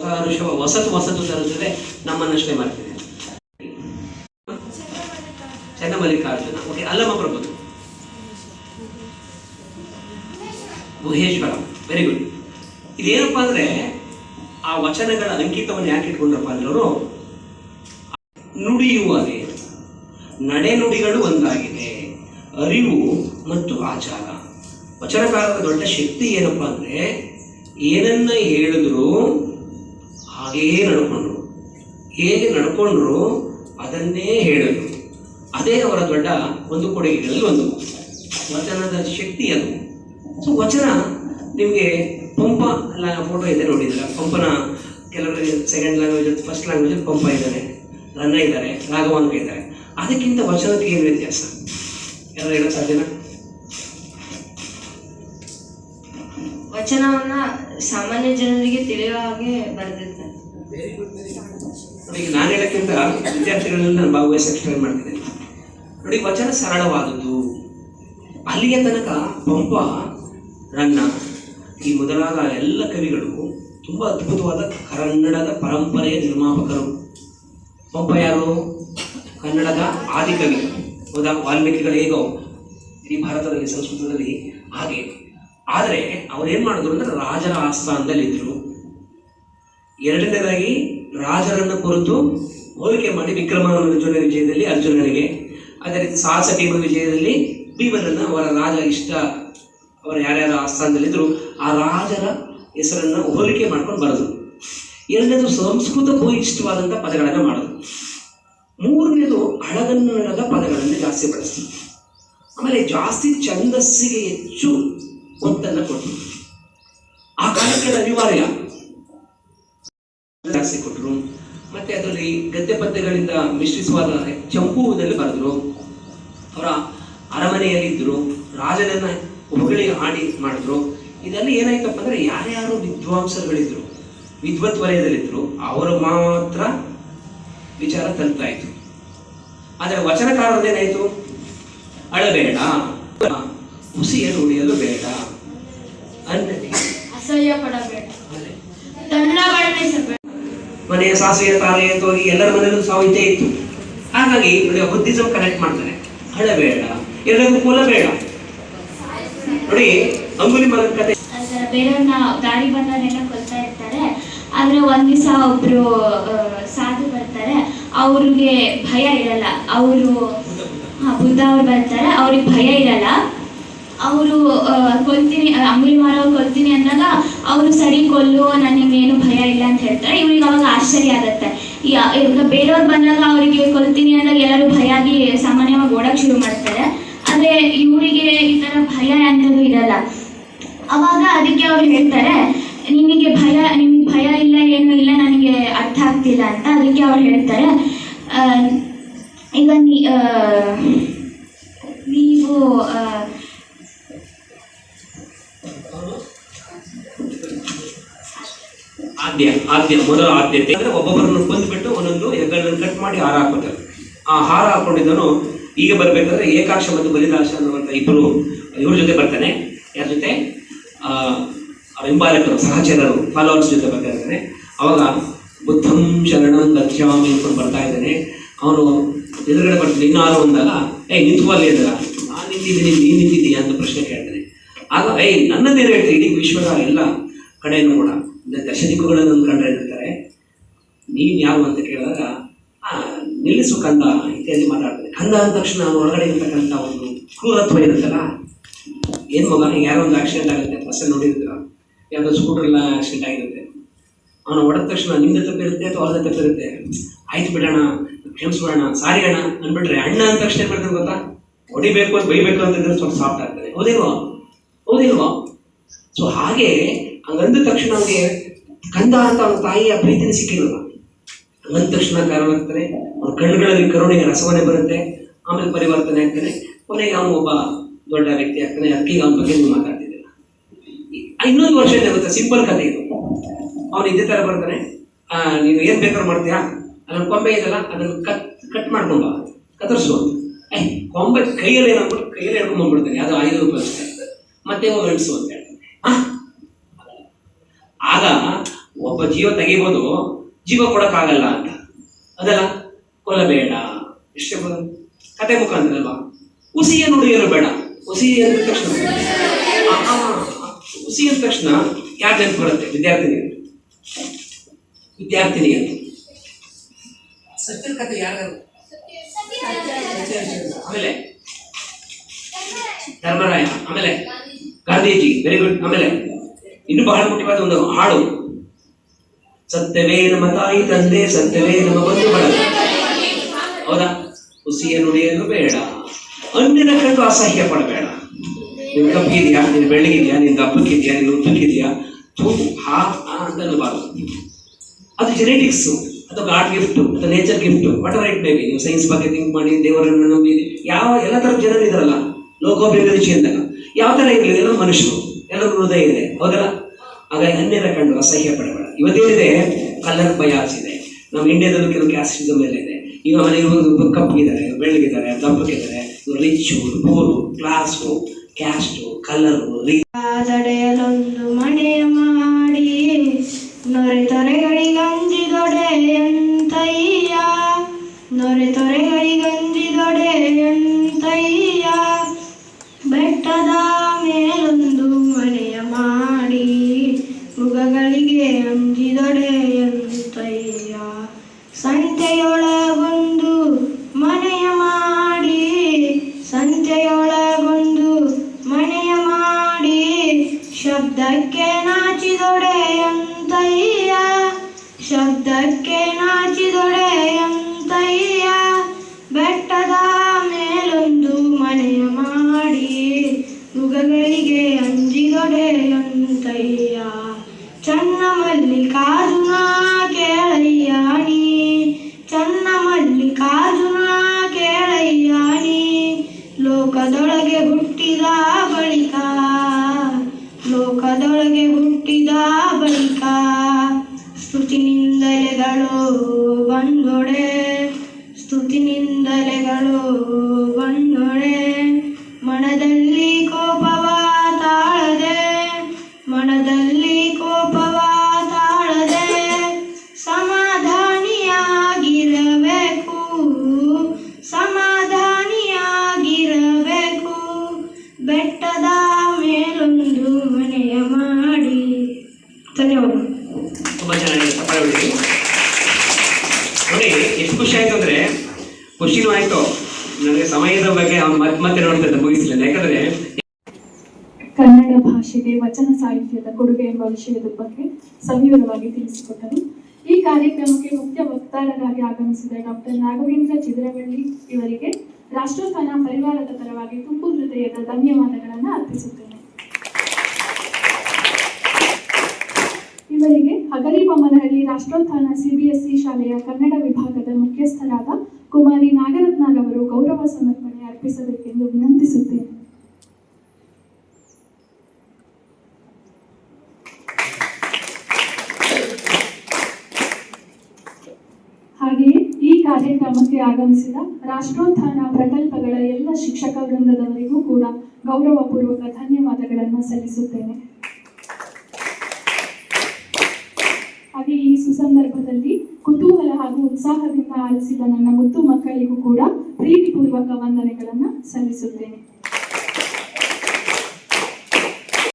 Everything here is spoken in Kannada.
ಹೊಸತು ತರುತ್ತದೆ, ನಮ್ಮನ್ನಷ್ಟೇ ಮಾಡ್ತಿದೆ. ಚನ್ನಮಲ್ಲಿಕಾರ್ಜುನ, ಓಕೆ. ಅಲ್ಲಮ್ಮ ಪ್ರಭುದು, ಗುಹೇಶ್ವರ, ವೆರಿ ಗುಡ್. ಇದೇನಪ್ಪ ಅಂದ್ರೆ ಆ ವಚನಗಳ ಅಂಕಿತವನ್ನು ಯಾಕೆ ಇಟ್ಕೊಂಡ್ರಪ್ಪ ಅಂದ್ರೂ, ನುಡಿಯು ಅದೇ, ನಡೆನುಡಿಗಳು ಒಂದಾಗಿದೆ, ಅರಿವು ಮತ್ತು ಆಚಾರ. ವಚನಕಾರರ ದೊಡ್ಡ ಶಕ್ತಿ ಏನಪ್ಪಾ ಅಂದ್ರೆ, ಏನನ್ನ ಹೇಳಿದ್ರು ಹಾಗೇ ನಡ್ಕೊಂಡ್ರು, ಹೇಗೆ ನಡ್ಕೊಂಡ್ರು ಅದನ್ನೇ ಹೇಳಿದ್ರು. ಅದೇ ಅವರ ದೊಡ್ಡ ಒಂದು ಕೊಡುಗೆಗಳಲ್ಲಿ ಒಂದು. ವಚನದ ಶಕ್ತಿ ಅದು. ಸೊ ವಚನ ನಿಮಗೆ ಪಂಪ ಫೋಟೋ ಇದೆ ನೋಡಿದ್ರೆ, ಪಂಪನ ಕೆಲವರು second language, first language Pampa ಇದ್ದಾರೆ, ರನ್ನ ಇದ್ದಾರೆ, ರಾಘವಾಂಕ ಇದ್ದಾರೆ. ಅದಕ್ಕಿಂತ ವಚನಕ್ಕೆ ಏನು ವ್ಯತ್ಯಾಸ ಯಾರು ಹೇಳಕ್ ಸಾಧ್ಯನಾ? ವಚನವನ್ನ ಸಾಮಾನ್ಯ ಜನರಿಗೆ ತಿಳಿಯುವ ಹಾಗೆ ಬರೆದಿರ್ತಾರೆ. ಈಗ ನಾನು ಹೇಳಕ್ಕಿಂತ ವಿದ್ಯಾರ್ಥಿಗಳಲ್ಲಿ ನಾನು ಭಾಗವಹಿಸಕ್ಕೆ ಟ್ರೈ ಮಾಡ್ತಿದ್ದೇನೆ. ನೋಡಿ, ವಚನ ಸರಳವಾದದ್ದು. ಅಲ್ಲಿಯ ತನಕ ಪಂಪ, ರನ್ನ ಈ ಮೊದಲಾದ ಎಲ್ಲ ಕವಿಗಳು ತುಂಬಾ ಅದ್ಭುತವಾದ ಕನ್ನಡದ ಪರಂಪರೆಯ ನಿರ್ಮಾಪಕರು. ಪಂಪ ಯಾರು? ಕನ್ನಡದ ಆದಿಕವಿ, ಹೌದಾ? ವಾಲ್ಮೀಕಿಗಳು ಹೇಗೋ ಈ ಭಾರತದಲ್ಲಿ ಸಂಸ್ಕೃತದಲ್ಲಿ ಹಾಗೆ. ಆದರೆ ಅವ್ರೇನ್ ಮಾಡಿದ್ರು ಅಂದ್ರೆ ರಾಜರ ಆಸ್ಥಾನದಲ್ಲಿದ್ದರು. ಎರಡನೇದಾಗಿ ರಾಜರನ್ನು ಕುರಿತು ಹೋಲಿಕೆ ಮಾಡಿ ವಿಕ್ರಮಾರ್ಜುನ ವಿಜಯದಲ್ಲಿ ಅರ್ಜುನನಿಗೆ, ಅದೇ ರೀತಿ ಸಾಹಸ ಟೀಮ ವಿಜಯದಲ್ಲಿ ಭೀಮನನ್ನ ಅವರ ರಾಜ ಇಷ್ಟ, ಅವರ ಯಾರ್ಯಾರ ಆಸ್ಥಾನದಲ್ಲಿದ್ರು ಆ ರಾಜರ ಹೆಸರನ್ನ ಹೋಲಿಕೆ ಮಾಡ್ಕೊಂಡು ಬರೆದ್ರು. ಎರಡನೇದು ಸಂಸ್ಕೃತಕ್ಕೂ ಇಷ್ಟವಾದಂಥ ಪದಗಳನ್ನು ಮಾಡಿದ್ರು. ಮೂರನೇದು ಹಳಗನ್ನಡದ ಪದಗಳನ್ನು ಜಾಸ್ತಿ ಬಳಸ್ತಾರೆ. ಆಮೇಲೆ ಜಾಸ್ತಿ ಛಂದಸ್ಸಿಗೆ ಹೆಚ್ಚು ಒತ್ತನ್ನು ಕೊಟ್ಟರು. ಆ ಕಾಲಕ್ಕೆ ಅನಿವಾರ್ಯ ಜಾಸ್ತಿ ಕೊಟ್ಟರು. ಮತ್ತೆ ಅದರಲ್ಲಿ ಗದ್ಯ ಪದ್ಯಗಳಿಂದ ಮಿಶ್ರಿಸುವಾದ ಚಂಪೂದಲ್ಲಿ ಬರೆದ್ರು. ಅವರ ಅರಮನೆಯಲ್ಲಿದ್ದರು, ರಾಜನನ್ನ ಹೊಗಳಿ ಹಾಡಿ ಮಾಡಿದ್ರು. ಇದೆಲ್ಲ ಏನಾಯ್ತಪ್ಪ ಅಂದ್ರೆ, ಯಾರ್ಯಾರು ವಿದ್ವಾಂಸರುಗಳಿದ್ರು, ವಿದ್ವತ್ ವಲಯದಲ್ಲಿದ್ರು, ಅವರು ಮಾತ್ರ ವಿಚಾರ ತಲುಪ್ತಾ ಇತ್ತು. ಆದರೆ ವಚನಕಾರರದೇನಾಯ್ತು? ಅಳಬೇಡ, ಹುಸಿಯ ನುಡಿಯಲು ಬೇಡ, ಅಸಹ್ಯ ಪಡಬೇಡ, ಮನೆಯ ಸಾಸಿವೆಯ ತಾರೆಯ ಹೋಗಿ ಎಲ್ಲರ ಮನೆಯಲ್ಲೂ ಸಾಹಿತ್ಯ ಇತ್ತು. ಹಾಗಾಗಿ ನೋಡಿ, ಬುದ್ಧಿಸಮ್ ಕನೆಕ್ಟ್ ಮಾಡ್ತಾರೆ. ಅಳಬೇಡ, ಎಲ್ಲರಿಗೂ ಕೊಲ್ಲಬೇಡ. ನೋಡಿ, ಅಂಗುಲಿ ಮಗನ ಕತೆ, ಬೇರೆಯವ್ರನ್ನ ದಾರಿ ಬಂದವರೆಲ್ಲ ಕೊಲ್ತಾ ಇರ್ತಾರೆ. ಆದ್ರೆ ಒಂದ್ ದಿವಸ ಒಬ್ರು ಸಾಧು ಬರ್ತಾರೆ, ಅವ್ರಿಗೆ ಭಯ ಇರಲ್ಲ. ಅವರು ಬುದ್ಧ ಅವ್ರು ಬರ್ತಾರೆ, ಅವ್ರಿಗೆ ಭಯ ಇರಲ್ಲ. ಅವರು ಕೊಲ್ತೀನಿ, ಅಂಗುಲಿ ಮಾರವ್ರು ಕೊಲ್ತೀನಿ ಅಂದಾಗ ಅವರು ಸರಿ ಕೊಲ್ಲು, ನನಗೇನು ಭಯ ಇಲ್ಲ ಅಂತ ಹೇಳ್ತಾರೆ. ಇವ್ರಿಗೆ ಅವಾಗ ಆಶ್ಚರ್ಯ ಆಗತ್ತೆ. ಈಗ ಬೇರೆಯವ್ರು ಬಂದಾಗ ಅವರಿಗೆ ಕೊಲ್ತೀನಿ ಅಂದಾಗ ಎಲ್ಲರೂ ಭಯ ಆಗಿ ಸಾಮಾನ್ಯವಾಗಿ ಓಡಕ್ ಶುರು ಮಾಡ್ತಾರೆ. ಆದ್ರೆ ಇವರಿಗೆ ಈ ತರ ಭಯ ಅನ್ನೋದು ಇರಲ್ಲ. ಅವಾಗ ಅದಕ್ಕೆ ಅವ್ರು ಹೇಳ್ತಾರೆ, ನಿಮಗೆ ಭಯ ಇಲ್ಲ, ಏನು ಇಲ್ಲ, ನನಗೆ ಅರ್ಥ ಆಗ್ತಿಲ್ಲ ಅಂತ. ಅದಕ್ಕೆ ಅವ್ರು ಹೇಳ್ತಾರೆ, ಈಗ ನೀವು ಮೊದಲ ಆದ್ಯತೆ ಅಂದ್ರೆ ಒಬ್ಬೊಬ್ಬರನ್ನು ಕೊಂದ್ಬಿಟ್ಟು ಒಂದೊಂದು ಹೆಗ್ಗಳನ್ನು ಕಟ್ ಮಾಡಿ ಹಾರ ಹಾಕೋತಾರೆ. ಆ ಹಾರ ಹಾಕೊಂಡಿದ್ದನು ಈಗ ಬರ್ಬೇಕಾದ್ರೆ ಏಕಾಕ್ಷ ಮತ್ತು ಬಲಿದಾಶ ಅನ್ನುವಂಥ ಇವ್ರ ಜೊತೆ ಬರ್ತಾನೆ. ಯಾರ ಜೊತೆ? ಹಿಂಬಾಲಕರು, ಸಹಚರರು, ಫಾಲೋವರ್ಸ್ ಜೊತೆ ಬರ್ತಾ ಇದ್ದಾನೆ. ಅವಾಗ ಬುದ್ಧಂ ಶರಣಂ ಗಚ್ಚಾಮಿ ಅನ್ಕೊಂಡು ಬರ್ತಾ ಇದ್ದಾನೆ. ಅವನು ಎದುರುಗಡೆ ಬರ್ತಾನೆ. ಇನ್ನಾರು ಅಂದಾಗ, ನಿಂತ್ಕೊಳ್ಳಿ ಅಂದಾಗ, ನಾನು ನಿಂತಿದ್ದೀನಿ, ನೀನು ನಿಂತಿದ್ದೀಯಾ ಅಂತ ಪ್ರಶ್ನೆ ಕೇಳ್ತಾನೆ. ಆಗ ನನ್ನದೇನು ಹೇಳ್ತೀನಿ, ಇಡೀ ವಿಶ್ವದ ಎಲ್ಲ ಕಡೆಯನ್ನು ಕೂಡ ದಶದಿಕ್ಕುಗಳನ್ನು ಕಂಡ್ರೆ ಇರ್ತಾರೆ, ನೀನು ಯಾರು ಅಂತ ಕೇಳಿದಾಗ ನಿಲ್ಲಿಸು ಕಂದ ಇತ್ಯಾದಿ ಮಾತಾಡ್ತಾನೆ. ಕಂದ ಅಂದ ತಕ್ಷಣ ಅವನು ಒಳಗಡೆ ಇರ್ತಕ್ಕಂಥ ಒಂದು ಕ್ರೂರತ್ವ ಇರುತ್ತಲ್ಲ, ಏನು ಮಗ, ಯಾರೋ ಒಂದು ಆಕ್ಸಿಡೆಂಟ್ ಆಗುತ್ತೆ, ಬಸ್ಸಲ್ಲಿ ನೋಡಿರ್ತೀರ, ಯಾವುದೋ ಸ್ಕೂಟರ್ ಎಲ್ಲ ಆಕ್ಸಿಡೆಂಟ್ ಆಗಿರುತ್ತೆ, ಅವನು ಹೊಡೆದ ತಕ್ಷಣ ನಿಮ್ದು ತಪ್ಪಿರುತ್ತೆ ಅಥವಾ ಅವ್ರದ್ದು ತಪ್ಪಿರುತ್ತೆ, ಆಯ್ತು ಬಿಡೋಣ, ಕ್ಷಮಿಸ್ಬಿಡೋಣ, ಸಾರಿ ಅಣ್ಣ ಅಂದ್ಬಿಟ್ರೆ, ಅಣ್ಣ ಅಂದ ತಕ್ಷಣ ಏನು ಮಾಡ್ತಾನೆ ಗೊತ್ತಾ? ಹೊಡಿಬೇಕು ಅಂತ ಬೈಬೇಕು ಅಂತಂದ್ರೆ ಸ್ವಲ್ಪ ಸಾಫ್ಟ್ ಆಗ್ತದೆ. ಹೌದಿಲ್ವಾ? ಸೊ ಹಾಗೆ ಹಂಗಂದ ತಕ್ಷಣ ಅವನಿಗೆ ಕಂದ ಅಂತ ಅವನ ತಾಯಿಯ ಪ್ರೀತಿನ ಸಿಕ್ಕಿರಲ್ಲ. ಹಂಗಂದ ತಕ್ಷಣ ಕಾರಣ ಆಗ್ತಾನೆ, ಅವನ ಕಣ್ಣುಗಳಲ್ಲಿ ಕರುಣೆಯ ರಸವನ್ನೇ ಬರುತ್ತೆ. ಆಮೇಲೆ ಪರಿವರ್ತನೆ ಆಗ್ತಾನೆ. ಕೊನೆಗೆ ಅವನು ಒಬ್ಬ ದೊಡ್ಡ ವ್ಯಕ್ತಿ ಆಗ್ತಾನೆ. ಅದಕ್ಕೆ ಅವನ ಬಗ್ಗೆ ನೀವು ಮಾತಾಡ್ತಿದ್ದಿಲ್ಲ. ಇನ್ನೊಂದು ವರ್ಷ ಏನಾಗುತ್ತೆ, ಸಿಂಪಲ್ ಕಥೆ ಇದು. ಅವನು ಇದೇ ತರ ಬರ್ತಾನೆ, ನೀನು ಏನ್ ಬೇಕಾದ್ರೂ ಮಾಡ್ತೀಯಾ, ಅದನ್ನ ಕೊಂಬೆ ಇದೆಲ್ಲ ಅದನ್ನು ಕಟ್ ಮಾಡ್ಕೊಂಡ ಕತ್ತರಿಸು ಅಂತ. ಕೊಂಬೆ ಕೈಯಲ್ಲಿ ಏನಾಗ್ಬಿಟ್ಟು ಕೈಯಲ್ಲಿ ಹೇಳ್ಕೊಂಡ್ಬಂದ್ಬಿಡ್ತಾನೆ, ಅದು 5 ರೂಪಾಯಿ ಮತ್ತೆ ಮೆಣಸು ಅಂತ ಹೇಳ್ತಾನೆ. ಆಗ ಒಬ್ಬ ಒಬ್ಬ ಜೀವ ತೆಗಿಬೋದು, ಜೀವ ಕೊಡಕ್ಕಾಗಲ್ಲ ಅಂತ. ಅದಲ್ಲ, ಕೊಲ್ಲಬೇಡ ಇಷ್ಟೇ ಕತೆ ಮುಖಾಂತರ ಅಲ್ವಾ. ಹುಸಿಯ ನುಡಿಯಲು ಬೇಡ. ಹುಸಿ ಅಂದ ತಕ್ಷಣ ಹುಸಿ ಅಂದ ತಕ್ಷಣ ಯಾರು ನೆನಪು ಬರುತ್ತೆ? ವಿದ್ಯಾರ್ಥಿನಿ ಅಂತ. ಸತ್ಯದ ಕತೆ ಯಾರು? ಆಮೇಲೆ ಧರ್ಮರಾಯ, ಆಮೇಲೆ ಗಾಂಧೀಜಿ, ವೆರಿ ಗುಡ್. ಆಮೇಲೆ ಇನ್ನು ಬಹಳ ಮುಖ್ಯವಾದ ಒಂದು ಹಾಡು, ಸತ್ಯವೇ ನಮ್ಮ ತಾಯಿ ತಂದೆ, ಸತ್ಯವೇ ನಮ್ಮ ಬಂಧು ಬಳಗ. ಹೌದಾ? ಹುಸಿಯ ನುಡಿಯಲು ಬೇಡ, ಅನ್ಯನ ಕಂಡು ಅಸಹ್ಯ ಪಡಬೇಡ. ನಿನ್ ಕಪ್ಪಿದ್ಯಾ, ನಿನ್ ಬೆಳ್ಳಗಿದ್ಯಾ, ನಿನ್ ದಪ್ಪಕ್ಕಿದ್ಯಾ, ನಿನ್ ಉದ್ದಕ್ಕಿದ್ಯಾ, ಅಂತ ಅನ್ನಬಾರ್ದು. ಅದು ಜೆನೆಟಿಕ್ಸ್, ಅದು ಗಾಡ್ ಗಿಫ್ಟ್, ಅದು nature gift, what ever it may be. ನೀವು ಸೈನ್ಸ್ ಬಗ್ಗೆ ಥಿಂಕ್ ಮಾಡಿ, ದೇವರನ್ನು ನಂಬಿ, ಎಲ್ಲ ಥರದ ಜನರು ಇದಾರಲ್ಲ, ಲೋಕೋಭಿವೃದ್ಧಿ ಅಂದಾಗ ಯಾವ ಥರ ಇರಲಿ, ಎಲ್ಲ ಮನುಷ್ಯರು, ಎಲ್ಲರೂ ಹೃದಯ ಇದೆ. ಹೌದಲ್ಲ? ಹಾಗಾಗಿ ಅನ್ಯರ ಕಂಡು ಅಸಹ್ಯ ಪಡಬೇಡ. ಇವತ್ತೇನಿದೆ, ಕಲರ್ ಬಯಾಸ್ ಇದೆ. ನಮ್ಮ ಇಂಡಿಯಾದಲ್ಲೂ ಕೆಲವು ಕ್ಯಾಸ್ಟಿಸಮ್ ಎಲ್ಲ ಇದೆ. ಈಗ ಮನೆಗೆ ಕಪ್ಪಗಿದ್ದಾರೆ, ಬೆಳ್ಳಗಿದ್ದಾರೆ, ದಪ್ಪಗಿದ್ದಾರೆ, rich, poor, class, caste, colour, ತಡೆಯಲೊಂದು ಮನೆಯ ಮಾಡಿ ನೊರೆ ತೊರೆಗಳಿಗಂಜಿದೊಡೆಯಂತಯ್ಯ, ನೊರೆ ತೊರೆಗಳಿಗಂಜಿದೊಡೆಯಂತಯ್ಯ, ಬೆಟ್ಟದ ಮೇಲೊಂದು ಮನೆಯ ಮಾಡಿ ಮೃಗಗಳಿಗೆ ಅಂಜಿದೊಡೆಯಂತಯ್ಯ, ಸಂತೆಯೊಳಗೊಂದು ಮನೆಯ ಮಾಡಿ, ಸಂತೆಯೊಳಗೊಂದು ಮನೆಯ ಮಾಡಿ, ಶಬ್ದಕ್ಕೆ ನಾಚಿದೊಡೆಯಂತಯ್ಯ, ಶಬ್ದಕ್ಕೆ ನಾಚಿದೊಡೆಯಂತಯ್ಯ, ಬೆಟ್ಟದ ಮೇಲೊಂದು ಮನೆಯ ಮಾಡಿ ಮೃಗಗಳಿಗೆ ಅಂಜಿದೊಡೆಯಂತಯ್ಯ, ಚನ್ನ ಮಲ್ಲಿಕಾರ್ಜುನ ಕೇಳಯ್ಯಾಣಿ, ಚನ್ನ ಮಲ್ಲಿಕಾರ್ಜುನ ಕೇಳಯ್ಯಾಣಿ, ಲೋಕದೊಳಗೆ ಹುಟ್ಟಿದ ಬಳಿಕ, ಲೋಕದೊಳಗೆ ಹುಟ್ಟಿದ ಬಳಿಕ, ಸ್ತುತಿನಿಂದಲೆಗಳು ಬಂದೊಡೆ, ಸ್ತುತಿನಿಂದಲೆಗಳು ಬಂದೊಡೆ, ಮನದಲ್ಲಿ ಕೋಪವ ತಾಳದೆ, ಮನದಲ್ಲಿ ಕೋಪವ ತಾಳದೆ, ಸಮಾಧಾನಿಯಾಗಿರಬೇಕು, ಸಮಾಧಾನಿಯಾಗಿರಬೇಕು, ಬೆಟ್ಟದ ಮೇಲೊಂದು ಮನೆಯ ಮಾಡಿ. ಧನ್ಯವಾದ. ತುಂಬ ಚೆನ್ನಾಗಿದೆ, ತಪ್ಪಾಗಿ ನೋಡಿ. ಎಷ್ಟು ಖುಷಿ ಆಯ್ತು ಅಂದ್ರೆ, ಖುಷಿನೂ ಆಯ್ತು ನನಗೆ. ಸಮಯದ ಬಗ್ಗೆ ಮತ್ತೆ ನೋಡ್ತಾ ಮುಗಿಸಲಿಲ್ಲ, ಯಾಕಂದ್ರೆ ಕನ್ನಡ ಭಾಷೆಗೆ ವಚನ ಸಾಹಿತ್ಯದ ಕೊಡುಗೆ ಎಂಬ ವಿಷಯದ ಬಗ್ಗೆ ಸವಿವರವಾಗಿ ತಿಳಿಸಿಕೊಟ್ಟರು. ಈ ಕಾರ್ಯಕ್ರಮಕ್ಕೆ ಮುಖ್ಯ ವಕ್ತಾರರಾಗಿ ಆಗಮಿಸಿದ ಡಾಕ್ಟರ್ ನಾಗವೇಂದ್ರ ಚಿದರವಳ್ಳಿ ಇವರಿಗೆ ರಾಷ್ಟ್ರೋತ್ಥಾನ ಪರಿವಾರದ ಪರವಾಗಿ ತುಂಬು ಹೃದಯದ ಧನ್ಯವಾದಗಳನ್ನು ಅರ್ಪಿಸುತ್ತೇನೆ. ಇವರಿಗೆ ಹಗರಿಬೊಮ್ಮನಹಳ್ಳಿ ರಾಷ್ಟ್ರೋತ್ಥಾನ CBSE ಶಾಲೆಯ ಕನ್ನಡ ವಿಭಾಗದ ಮುಖ್ಯಸ್ಥರಾದ ಕುಮಾರಿ ನಾಗರತ್ನರವರು ಗೌರವ ಸಮರ್ಪಣೆ ಅರ್ಪಿಸಬೇಕೆಂದು ವಿನಂತಿಸುತ್ತೇನೆ. ಹಾಗೆಯೇ ಈ ಕಾರ್ಯಕ್ರಮಕ್ಕೆ ಆಗಮಿಸಿದ ರಾಷ್ಟ್ರೋತ್ಥಾನ ಪ್ರಕಲ್ಪಗಳ ಎಲ್ಲ ಶಿಕ್ಷಕ ವೃಂದದವರಿಗೂ ಕೂಡ ಗೌರವಪೂರ್ವಕ ಧನ್ಯವಾದಗಳನ್ನು ಸಲ್ಲಿಸುತ್ತೇನೆ. ಹಾಗೆ ಈ ಸುಸಂದರ್ಭದಲ್ಲಿ ಕುತೂಹಲ ಹಾಗೂ ಉತ್ಸಾಹದಿಂದ ಆಲಿಸಿದ ನನ್ನ ಮುದ್ದು ಮಕ್ಕಳಿಗೂ ಕೂಡ ಪ್ರೀತಿಪೂರ್ವಕ ವಂದನೆಗಳನ್ನು ಸಲ್ಲಿಸುತ್ತೇನೆ.